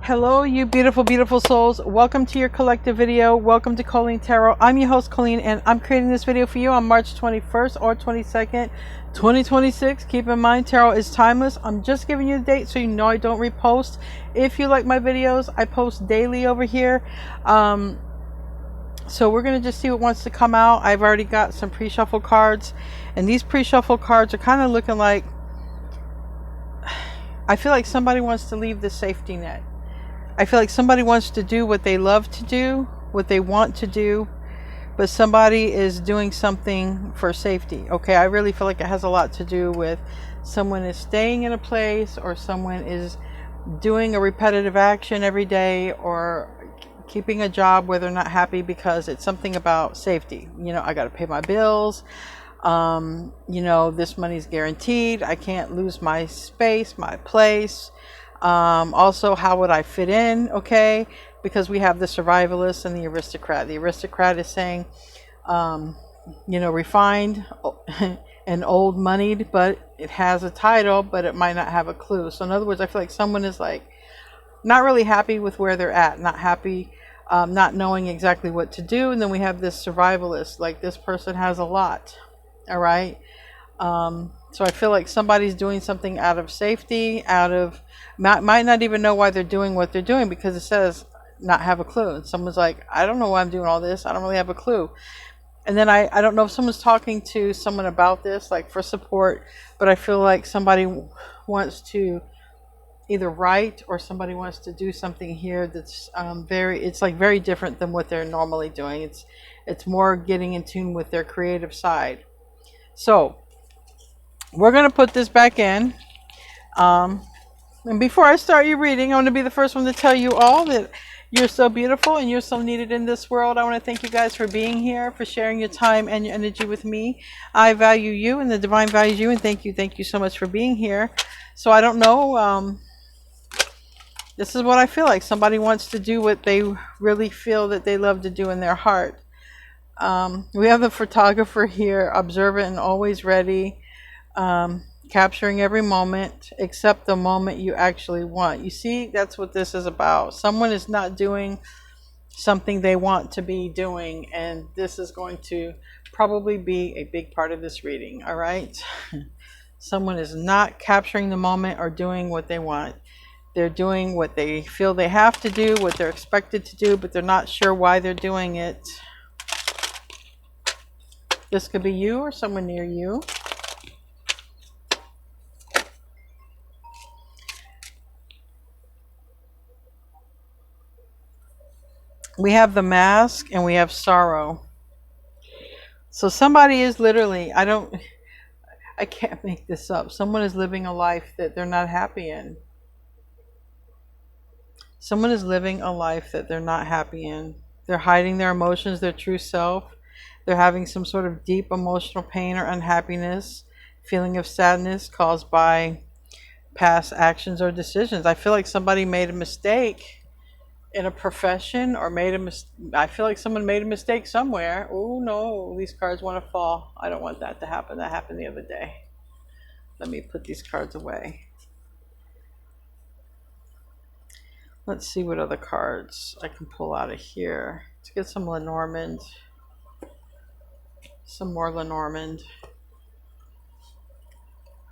Hello, you beautiful, beautiful souls. Welcome to your collective video. Welcome to Colleen Tarot. I'm your host, Colleen, and I'm creating this video for you on March 21st or 22nd, 2026. Keep in mind, tarot is timeless. I'm just giving you the date so you know I don't repost. If you like my videos, I post daily over here. So we're going to just see what wants to come out. I've already got some pre-shuffle cards, and these pre-shuffle cards are kind of looking like, I feel like somebody wants to leave the safety net. I feel like somebody wants to do what they love to do, what they want to do, but somebody is doing something for safety. Okay, I really feel like it has a lot to do with someone is staying in a place, or someone is doing a repetitive action every day, or keeping a job where they're not happy because it's something about safety. You know, I got to pay my bills. You know, this money's guaranteed. I can't lose my space, my place. Also, how would I fit in? Okay, because we have the survivalist and the aristocrat. The aristocrat is saying, you know, refined and old moneyed, but it has a title, but it might not have a clue. So in other words, I feel like someone is like not really happy with where they're at, not happy, not knowing exactly what to do. And then we have this survivalist, like this person has a lot. All right. So I feel like somebody's doing something out of safety, might not even know why they're doing what they're doing, because it says not have a clue. And someone's like, I don't know why I'm doing all this. I don't really have a clue. And then I don't know if someone's talking to someone about this, like for support, but I feel like somebody wants to either write, or somebody wants to do something here that's it's like very different than what they're normally doing. It's more getting in tune with their creative side. So we're going to put this back in. And before I start your reading, I want to be the first one to tell you all that you're so beautiful and you're so needed in this world. I want to thank you guys for being here, for sharing your time and your energy with me. I value you, and the divine values you, and thank you so much for being here. So I don't know, this is what I feel like. Somebody wants to do what they really feel that they love to do in their heart. We have the photographer here, observant and always ready, capturing every moment except the moment you actually want. You see, that's what this is about. Someone is not doing something they want to be doing, and this is going to probably be a big part of this reading. All right. Someone is not capturing the moment or doing what they want. They're doing what they feel they have to do, what they're expected to do, but they're not sure why they're doing it. This could be you or someone near you. We have the mask and we have sorrow. So somebody is literally, I can't make this up. Someone is living a life that they're not happy in. Someone is living a life that they're not happy in. They're hiding their emotions, their true self. They're having some sort of deep emotional pain or unhappiness, feeling of sadness caused by past actions or decisions. I feel like somebody made a mistake in a profession, or I feel like someone made a mistake somewhere. Oh no, these cards want to fall. I don't want that to happen. That happened the other day. Let me put these cards away. Let's see what other cards I can pull out of here. Let's get some Lenormand. Some more Lenormand.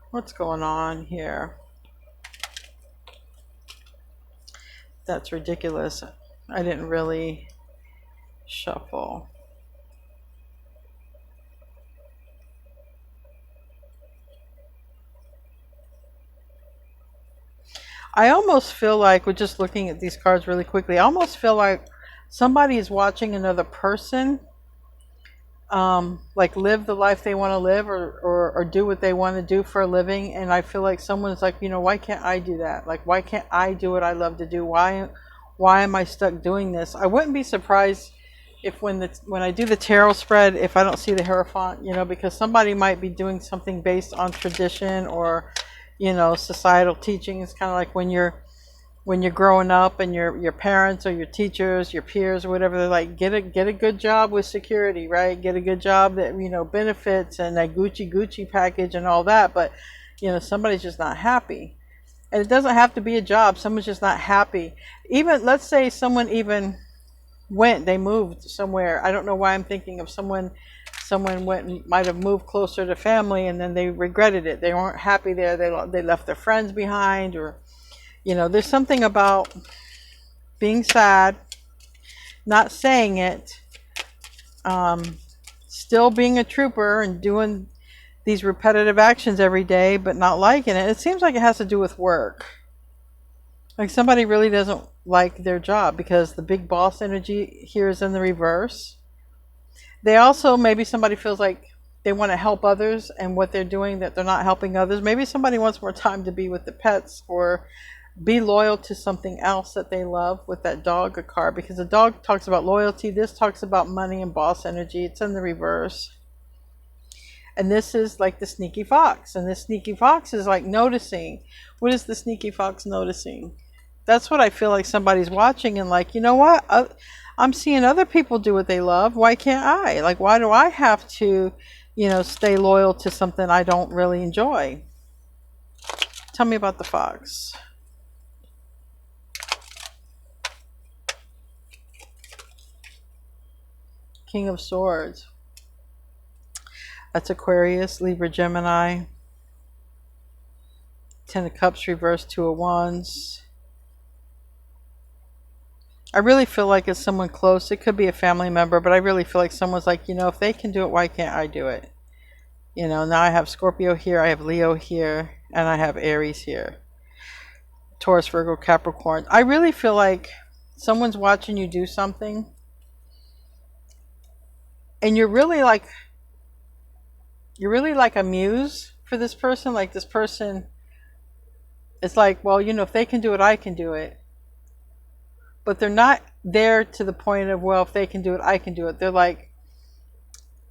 What's going on here? That's ridiculous. I didn't really shuffle. I almost feel like, we're just looking at these cards really quickly, I almost feel like somebody is watching another person like live the life they want to live, or do what they want to do for a living. And I feel like someone's like, you know, why can't I do that? Like, why can't I do what I love to do? Why am I stuck doing this? I wouldn't be surprised if when I do the tarot spread, if I don't see the Hierophant, you know, because somebody might be doing something based on tradition or, you know, societal teaching. It's kind of like when you're growing up and your parents or your teachers, your peers or whatever, they're like, get a good job with security, right? Get a good job that, you know, benefits and that Gucci package and all that. But, you know, somebody's just not happy. And it doesn't have to be a job. Someone's just not happy. Even, let's say someone even they moved somewhere. I don't know why I'm thinking of someone went and might have moved closer to family, and then they regretted it. They weren't happy there. They left their friends behind, or, there's something about being sad, not saying it, still being a trooper and doing these repetitive actions every day, but not liking it. It seems like it has to do with work. Like somebody really doesn't like their job because the big boss energy here is in the reverse. They also, maybe somebody feels like they want to help others, and what they're doing, that they're not helping others. Maybe somebody wants more time to be with the pets, or be loyal to something else that they love, with that dog a card, because the dog talks about loyalty. This talks about money and boss energy. It's in the reverse. And this is like the sneaky fox. And this sneaky fox is like noticing. What is the sneaky fox noticing? That's what I feel like somebody's watching and like, you know what? I'm seeing other people do what they love. Why can't I? Like, why do I have to, stay loyal to something I don't really enjoy? Tell me about the fox. King of Swords. That's Aquarius, Libra, Gemini. Ten of Cups reversed, Two of Wands. I really feel like it's someone close. It could be a family member, but I really feel like someone's like, if they can do it, why can't I do it? Now I have Scorpio here, I have Leo here, and I have Aries here. Taurus, Virgo, Capricorn. I really feel like someone's watching you do something, and you're really like a muse for this person. Like, this person, it's like, well, if they can do it, I can do it. But they're not there to the point of, well, if they can do it, I can do it. They're like,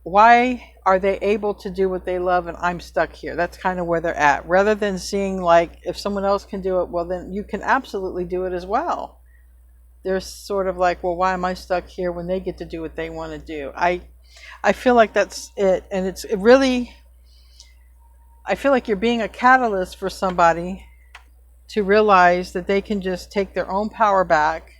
why are they able to do what they love and I'm stuck here? That's kind of where they're at. Rather than seeing like, if someone else can do it, well, then you can absolutely do it as well. They're sort of like, well, why am I stuck here when they get to do what they want to do? I feel like that's it. And I feel like you're being a catalyst for somebody to realize that they can just take their own power back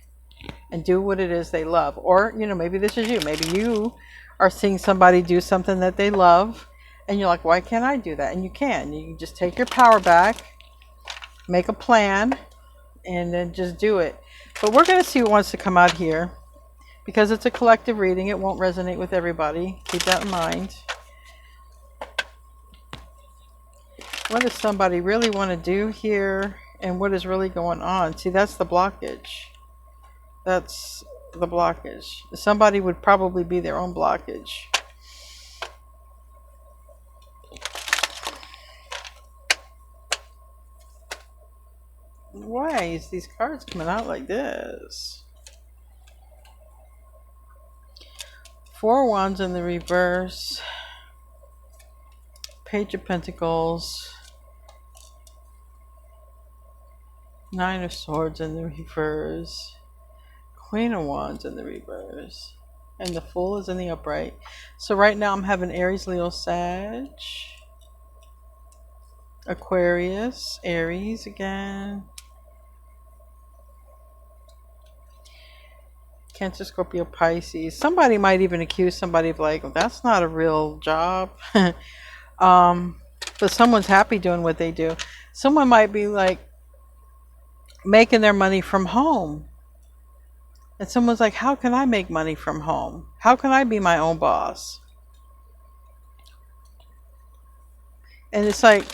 and do what it is they love. Or, maybe this is you. Maybe you are seeing somebody do something that they love, and you're like, why can't I do that? And you can. You can just take your power back, make a plan, and then just do it. But we're going to see what wants to come out here. Because it's a collective reading, it won't resonate with everybody. Keep that in mind. What does somebody really want to do here? And what is really going on? See, that's the blockage. That's the blockage. Somebody would probably be their own blockage. Why is these cards coming out like this? Four Wands in the reverse. Page of Pentacles. Nine of Swords in the reverse. Queen of Wands in the reverse. And the Fool is in the upright. So right now I'm having Aries, Leo, Sag. Aquarius, Aries again. Cancer, Scorpio, Pisces. Somebody might even accuse somebody of like, well, that's not a real job. But someone's happy doing what they do. Someone might be like making their money from home. And someone's like, how can I make money from home? How can I be my own boss? And it's like,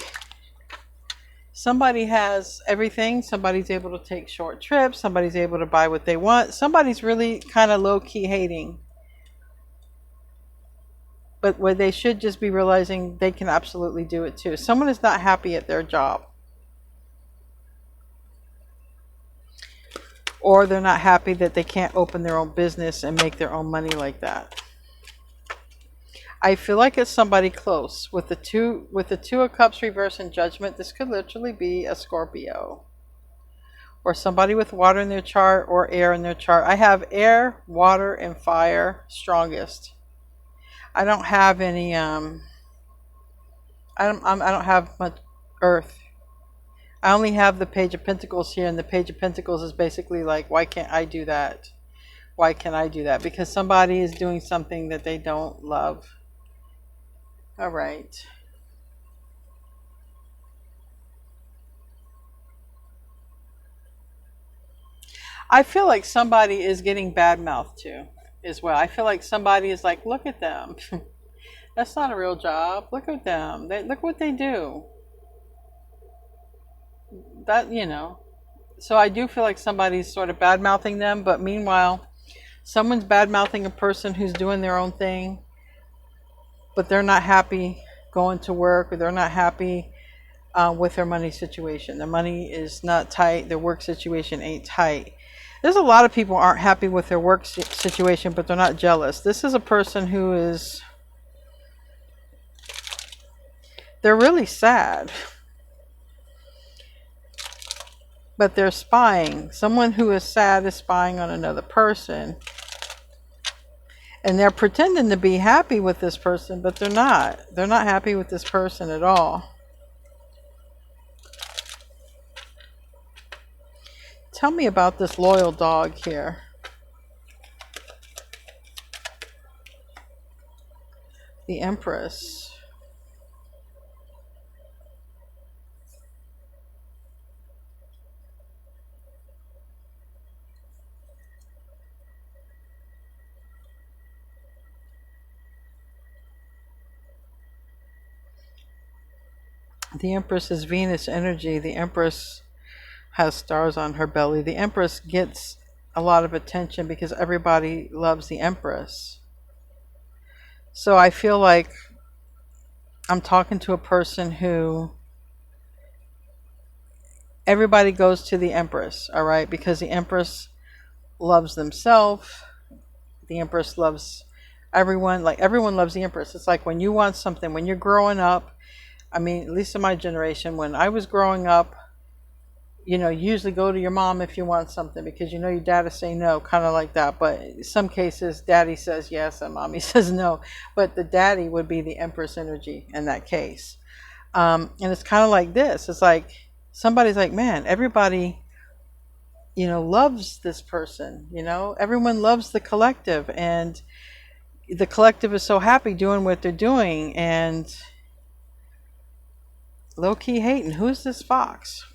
somebody has everything. Somebody's able to take short trips. Somebody's able to buy what they want. Somebody's really kind of low-key hating. But where they should just be realizing they can absolutely do it too. Someone is not happy at their job. Or they're not happy that they can't open their own business and make their own money like that. I feel like it's somebody close. With the two of Cups reverse and Judgment, this could literally be a Scorpio. Or somebody with water in their chart or air in their chart. I have air, water, and fire strongest. I don't have any I don't have much earth. I only have the Page of Pentacles here, and the Page of Pentacles is basically like, why can't I do that? Why can't I do that? Because somebody is doing something that they don't love. All right. I feel like somebody is getting bad mouthed too, as well. I feel like somebody is like, look at them. That's not a real job. Look at them. Look what they do. That, you know. So I do feel like somebody's sort of bad mouthing them, but meanwhile, someone's bad mouthing a person who's doing their own thing, but they're not happy going to work, or they're not happy with their money situation. Their money is not tight. Their work situation ain't tight. There's a lot of people aren't happy with their work situation, but they're not jealous. This is a person who is, they're really sad, but they're spying. Someone who is sad is spying on another person. And they're pretending to be happy with this person, but they're not. They're not happy with this person at all. Tell me about this loyal dog here. The Empress. The Empress is Venus energy. The Empress has stars on her belly. The Empress gets a lot of attention because everybody loves the Empress. So I feel like I'm talking to a person who, everybody goes to the Empress, all right? Because the Empress loves themselves. The Empress loves everyone. Like, everyone loves the Empress. It's like when you want something, when you're growing up, I mean, at least in my generation, when I was growing up, you know, you usually go to your mom if you want something because you know your dad will say no, kind of like that. But in some cases, daddy says yes and mommy says no. But the daddy would be the Empress energy in that case. And it's kind of like this. It's like somebody's like, man, everybody, you know, loves this person. You know, everyone loves the collective. And the collective is so happy doing what they're doing. And low-key hating. Who's this fox?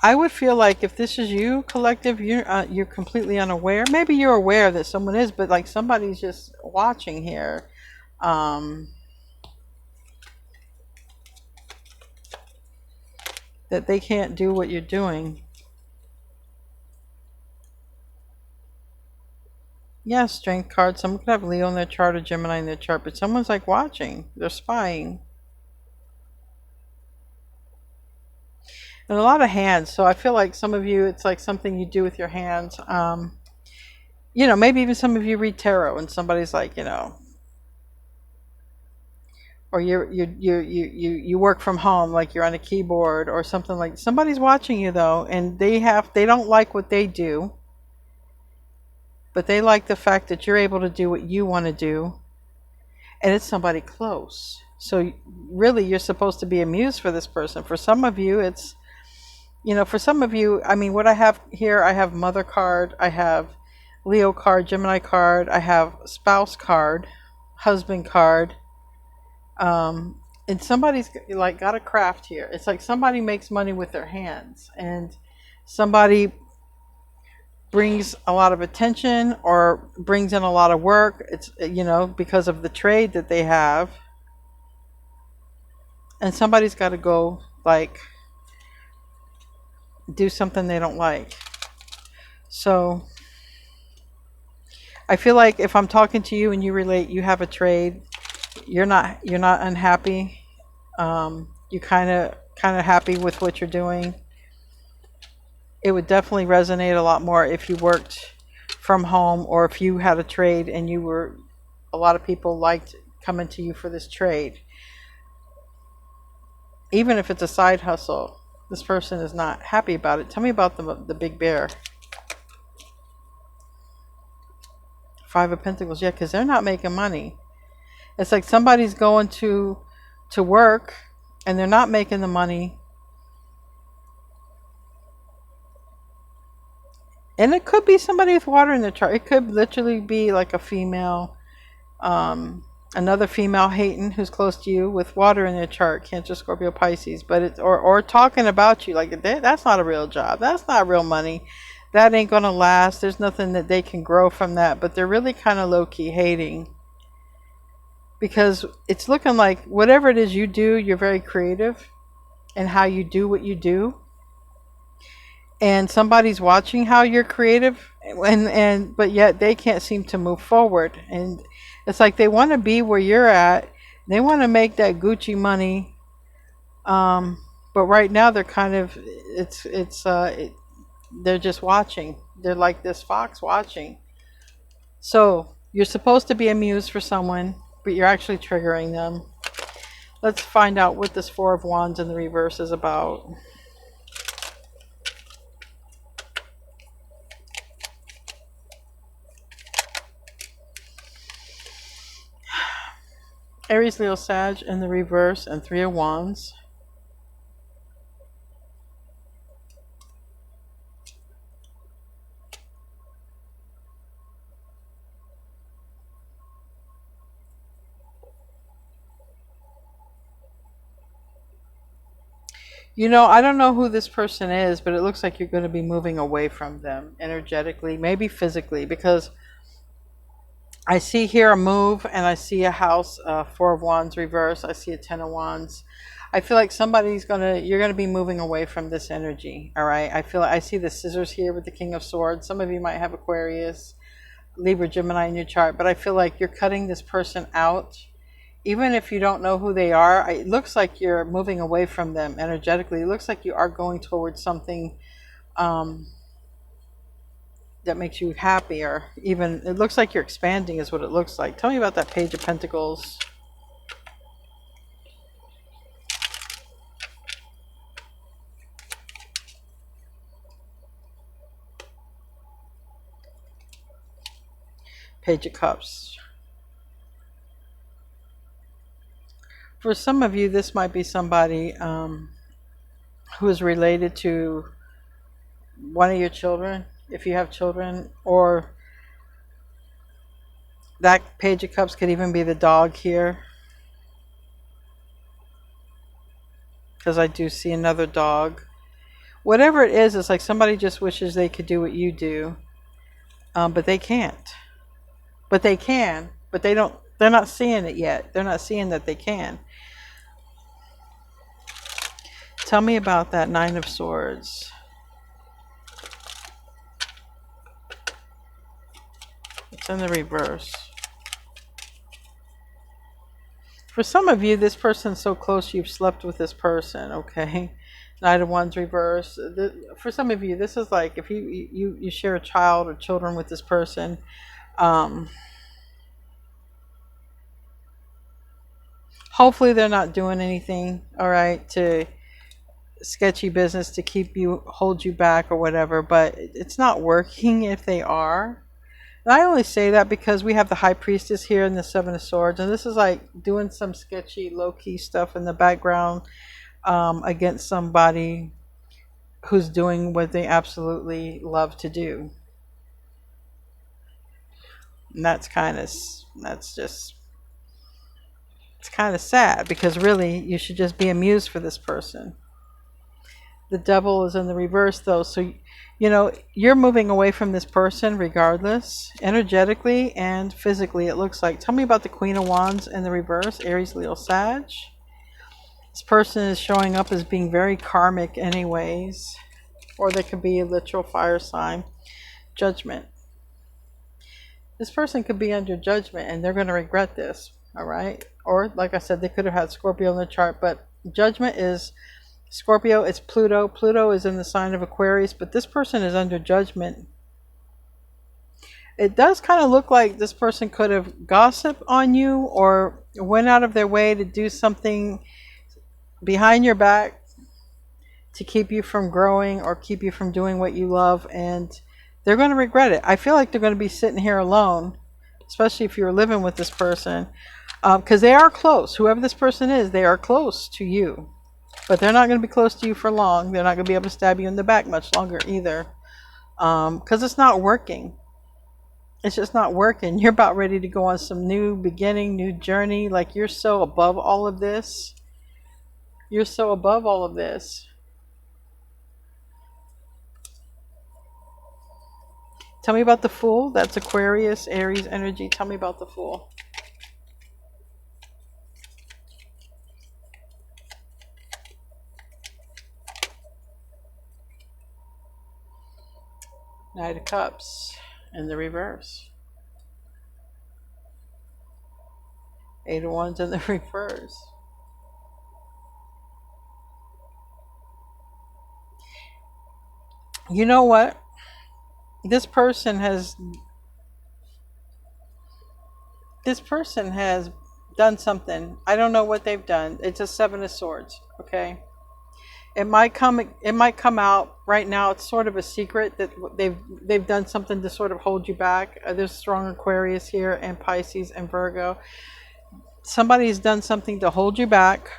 I would feel like if this is you, collective, you're completely unaware. Maybe you're aware that someone is, but like somebody's just watching here. That they can't do what you're doing. Yeah, strength card. Someone could have Leo in their chart or Gemini in their chart, but someone's like watching. They're spying. And a lot of hands. So I feel like some of you, it's like something you do with your hands. You know, maybe even some of you read tarot and somebody's like, you know, or you work from home, like you're on a keyboard or something. Like somebody's watching you though, and they don't like what they do, but they like the fact that you're able to do what you want to do, and it's somebody close. So really, you're supposed to be a muse for this person. For some of you, it's, you know, for some of you, I mean, what I have here, I have Mother card, I have Leo card, Gemini card, I have Spouse card, Husband card, and somebody's like got a craft here. It's like somebody makes money with their hands, and somebody brings a lot of attention or brings in a lot of work. It's, you know, because of the trade that they have, and somebody's got to go like do something they don't like. So I feel like if I'm talking to you and you relate, you have a trade, you're not unhappy. You kind of happy with what you're doing. It would definitely resonate a lot more if you worked from home, or if you had a trade and you were, a lot of people liked coming to you for this trade. Even if it's a side hustle, this person is not happy about it. Tell me about the big bear. Five of Pentacles, yeah, because they're not making money. It's like somebody's going to work and they're not making the money. And it could be somebody with water in their chart. It could literally be like a female, another female hating who's close to you with water in their chart, Cancer, Scorpio, Pisces. But it's or talking about you like that's not a real job. That's not real money. That ain't gonna last. There's nothing that they can grow from that. But they're really kind of low key hating, because it's looking like whatever it is you do, you're very creative in how you do what you do. And somebody's watching how you're creative, and but yet they can't seem to move forward. And it's like they want to be where you're at. They want to make that Gucci money, but right now they're kind of they're just watching. They're like this fox watching. So you're supposed to be a muse for someone, but you're actually triggering them. Let's find out what this Four of Wands in the reverse is about. Aries, Leo, Sag in the reverse, and Three of Wands. You know, I don't know who this person is, but it looks like you're going to be moving away from them energetically, maybe physically, because I see here a move and I see a house, Four of Wands reverse. I see a Ten of Wands. I feel like you're going to be moving away from this energy. All right. I see the Scissors here with the King of Swords. Some of you might have Aquarius, Libra, Gemini in your chart, but I feel like you're cutting this person out. Even if you don't know who they are, it looks like you're moving away from them energetically. It looks like you are going towards something that makes you happy, or even it looks like you're expanding is what it looks like. Tell me about that Page of Pentacles. Page of Cups. For some of you, this might be somebody who is related to one of your children, if you have children, or that Page of Cups could even be the dog here, because I do see another dog. Whatever it is, it's like somebody just wishes they could do what you do, but they can't. But they can, but they don't. They're not seeing it yet. They're not seeing that they can. Tell me about that Nine of Swords. It's in the reverse. For some of you, this person's so close you've slept with this person, okay? Knight of Wands reverse. For some of you, this is like if you share a child or children with this person. Hopefully they're not doing anything, all right, to sketchy business to hold you back or whatever, but it's not working if they are. And I only say that because we have the High Priestess here and the Seven of Swords, and this is like doing some sketchy low-key stuff in the background against somebody who's doing what they absolutely love to do. And it's kind of sad, because really you should just be amused for this person. The Devil is in the reverse though, so you know you're moving away from this person regardless, energetically and physically, it looks like. Tell me about the Queen of Wands in the reverse, Aries, Leo, Sag. This person is showing up as being very karmic anyways, or they could be a literal fire sign. Judgment. This person could be under judgment and they're going to regret this, all right? Or like I said, they could have had Scorpio in the chart, but judgment is Scorpio, it's Pluto. Pluto is in the sign of Aquarius, but this person is under judgment. It does kind of look like this person could have gossiped on you or went out of their way to do something behind your back to keep you from growing or keep you from doing what you love, and they're going to regret it. I feel like they're going to be sitting here alone especially if you're living with this person, because they are close. Whoever this person is, they are close to you. But they're not going to be close to you for long. They're not going to be able to stab you in the back much longer either. Because it's not working. It's just not working. You're about ready to go on some new beginning, new journey. Like, you're so above all of this. You're so above all of this. Tell me about the Fool. That's Aquarius, Aries energy. Tell me about the Fool. Knight of Cups in the reverse. Eight of Wands in the reverse. You know what? This person has done something. I don't know what they've done. It's a Seven of Swords, okay? It might come out right now. It's sort of a secret that they've done something to sort of hold you back. There's strong Aquarius here, and Pisces and Virgo. Somebody's done something to hold you back.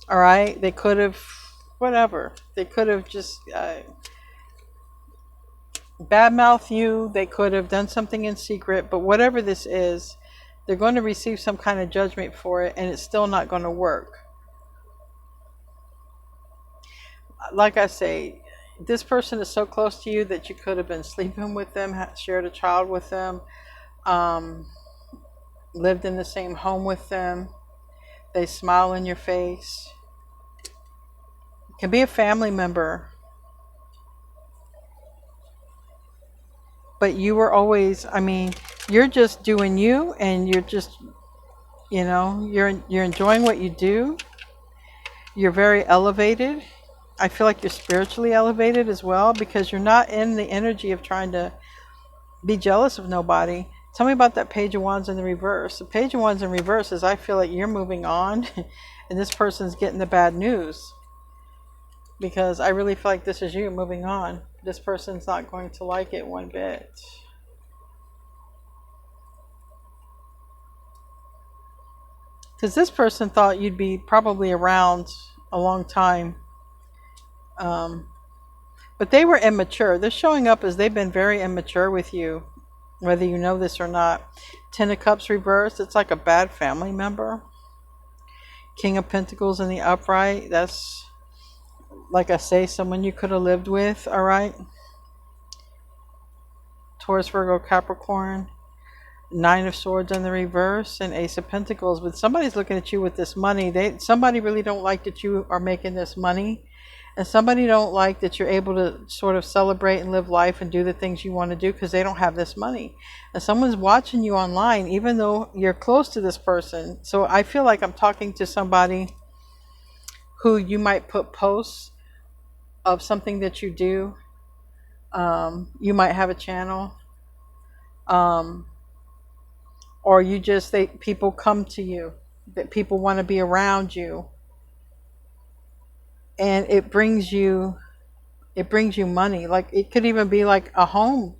All right? They could have whatever. They could have just badmouth you. They could have done something in secret, but whatever this is, they're going to receive some kind of judgment for it, and it's still not going to work. Like I say, this person is so close to you that you could have been sleeping with them, shared a child with them, lived in the same home with them. They smile in your face. It can be a family member. But you were always, I mean, you're just doing you, and you're just, you know, you're enjoying what you do. You're very elevated. I feel like you're spiritually elevated as well, because you're not in the energy of trying to be jealous of nobody. Tell me about that Page of Wands in the reverse. The Page of Wands in reverse is, I feel like you're moving on and this person's getting the bad news, because I really feel like this is you moving on. This person's not going to like it one bit. Because this person thought you'd be probably around a long time. But they were immature. They're showing up as they've been very immature with you, whether you know this or not. Ten of Cups reversed. It's like a bad family member. King of Pentacles in the upright. That's, like I say, someone you could have lived with, all right? Taurus, Virgo, Capricorn. Nine of Swords in the reverse, and Ace of Pentacles. But somebody's looking at you with this money. Somebody really don't like that you are making this money. And somebody don't like that you're able to sort of celebrate and live life and do the things you want to do, because they don't have this money. And someone's watching you online, even though you're close to this person. So I feel like I'm talking to somebody who you might put posts of something that you do. You might have a channel. Or you just, people come to you. That people want to be around you. And it brings you money. Like, it could even be like a home,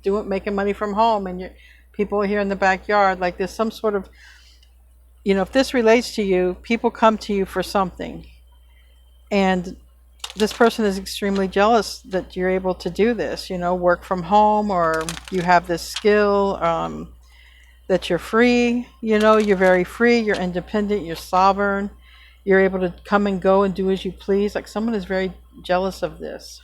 making money from home, and people are here in the backyard. Like, there's some sort of, you know, if this relates to you, people come to you for something, and this person is extremely jealous that you're able to do this, you know, work from home, or you have this skill, that you're free, you know, you're very free, you're independent, you're sovereign. You're able to come and go and do as you please. Like, someone is very jealous of this.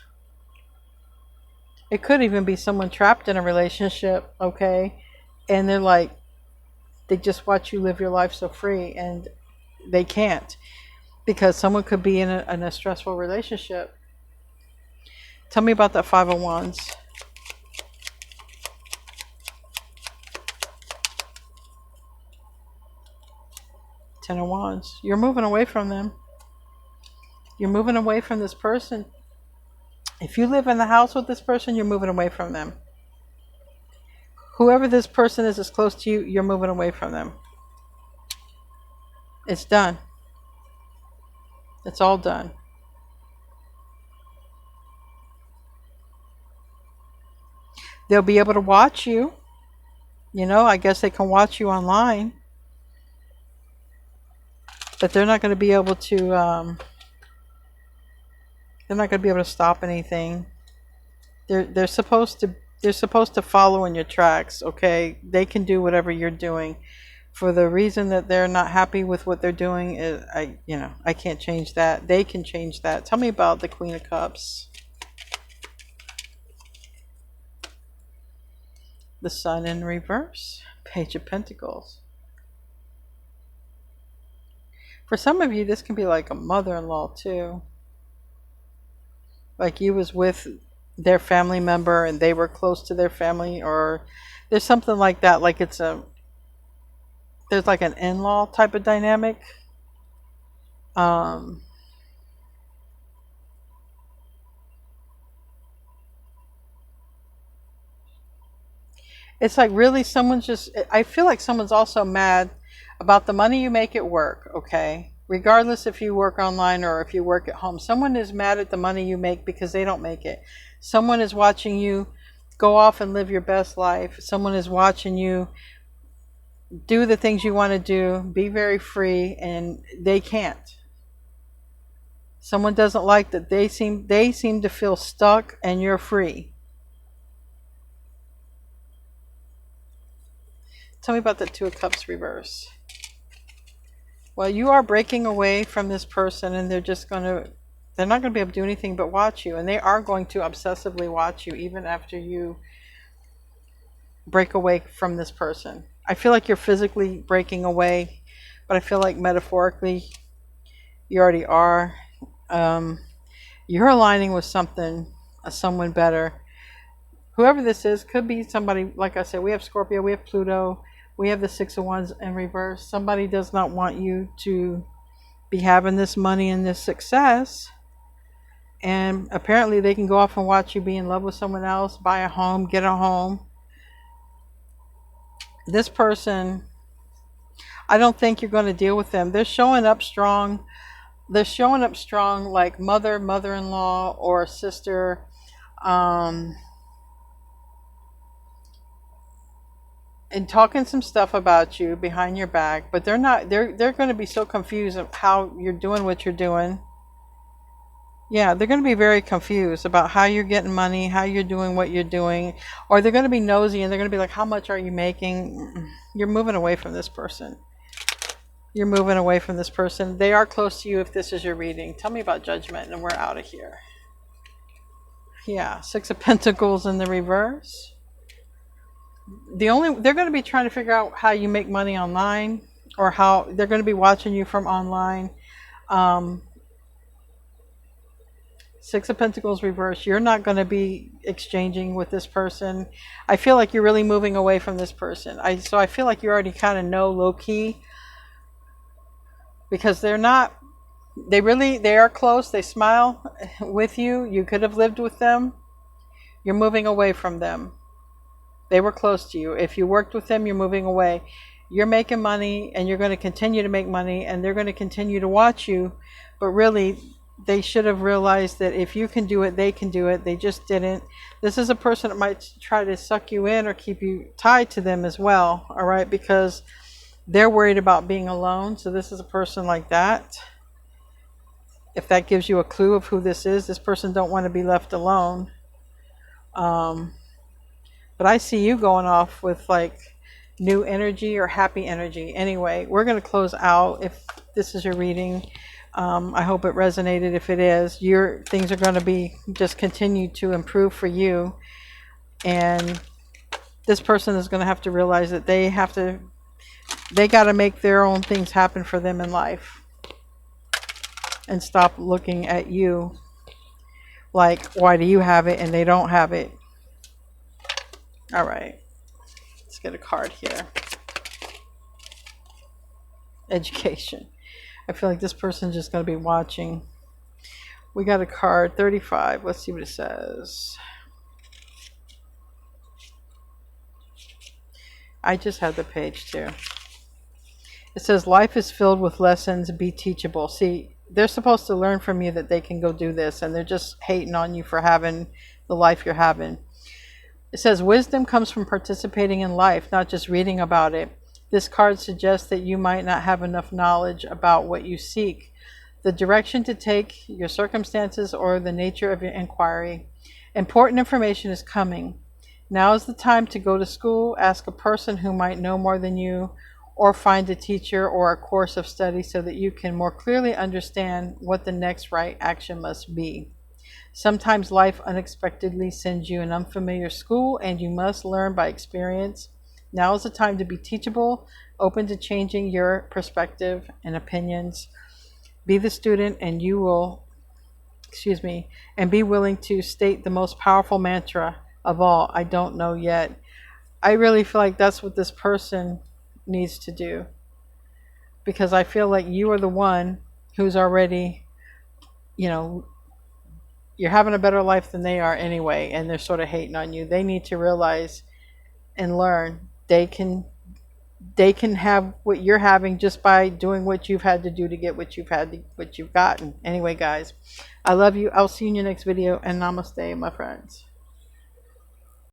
It could even be someone trapped in a relationship, okay? And they're like, they just watch you live your life so free, and they can't, because someone could be in a stressful relationship. Tell me about that Five of Wands. Ten of Wands. You're moving away from them. You're moving away from this person. If you live in the house with this person, you're moving away from them. Whoever this person is close to you, you're moving away from them. It's done. It's all done. They'll be able to watch you. I guess they can watch you online, but they're not going to be able to. They're not going to be able to stop anything. They're supposed to. They're supposed to follow in your tracks. Okay, they can do whatever you're doing. For the reason that they're not happy with what they're doing, I can't change that. They can change that. Tell me about the Queen of Cups. The Sun in reverse. Page of Pentacles. For some of you, this can be like a mother-in-law too. Like you was with their family member and they were close to their family, or there's something like that. Like there's like an in-law type of dynamic. It's like really I feel like someone's also mad about the money you make at work, okay? Regardless if you work online or if you work at home, someone is mad at the money you make because they don't make it. Someone is watching you go off and live your best life. Someone is watching you do the things you want to do, be very free, and they can't. Someone doesn't like that they seem to feel stuck and you're free. Tell me about the Two of Cups reverse. Well, you are breaking away from this person, and they're not going to be able to do anything but watch you. And they are going to obsessively watch you even after you break away from this person. I feel like you're physically breaking away, but I feel like metaphorically you already are. You're aligning with someone better. Whoever this is could be somebody, like I said, we have Scorpio, we have Pluto, we have the Six of Wands in reverse. Somebody does not want you to be having this money and this success. And apparently they can go off and watch you be in love with someone else, buy a home, get a home. This person, I don't think you're going to deal with them. They're showing up strong. They're showing up strong like mother-in-law, or sister. And talking some stuff about you behind your back, but they're going to be so confused of how you're doing what you're doing. Yeah, they're going to be very confused about how you're getting money, how you're doing what you're doing, or they're going to be nosy and they're going to be like, how much are you making? You're moving away from this person. You're moving away from this person. They are close to you if this is your reading. Tell me about Judgment, and we're out of here. Yeah, Six of Pentacles in the reverse. They're going to be trying to figure out how you make money online, or how they're going to be watching you from online. Six of Pentacles reverse. You're not going to be exchanging with this person. I feel like you're really moving away from this person. So I feel like you already kind of know low key, because they are close. They smile with you. You could have lived with them. You're moving away from them. They were close to you. If you worked with them, you're moving away. You're making money, and you're going to continue to make money, and they're going to continue to watch you. But really, they should have realized that if you can do it, they can do it. They just didn't. This is a person that might try to suck you in or keep you tied to them as well, all right? Because they're worried about being alone. So this is a person like that. If that gives you a clue of who this is, this person don't want to be left alone. But I see you going off with like new energy or happy energy. Anyway, we're going to close out. If this is your reading, I hope it resonated. If it is, your things are going to be just continue to improve for you. And this person is going to have to realize that they got to make their own things happen for them in life. And stop looking at you like, why do you have it and they don't have it? All right, let's get a card here. Education. I feel like this person's just going to be watching. We got a card, 35. Let's see what it says. I just had the page too. It says, life is filled with lessons, be teachable. See, they're supposed to learn from you that they can go do this, and they're just hating on you for having the life you're having. It says wisdom comes from participating in life, not just reading about it. This card suggests that you might not have enough knowledge about what you seek, the direction to take, your circumstances, or the nature of your inquiry. Important information is coming. Now is the time to go to school, ask a person who might know more than you, or find a teacher or a course of study so that you can more clearly understand what the next right action must be. Sometimes life unexpectedly sends you an unfamiliar school and you must learn by experience. Now is the time to be teachable, open to changing your perspective and opinions. Be the student and you will, and be willing to state the most powerful mantra of all, I don't know yet. I really feel like that's what this person needs to do, because I feel like you are the one who's already, you know, you're having a better life than they are anyway, and they're sort of hating on you. They need to realize and learn they can have what you're having just by doing what you've had to do to get what you've gotten. Anyway, guys, I love you. I'll see you in your next video, and namaste, my friends.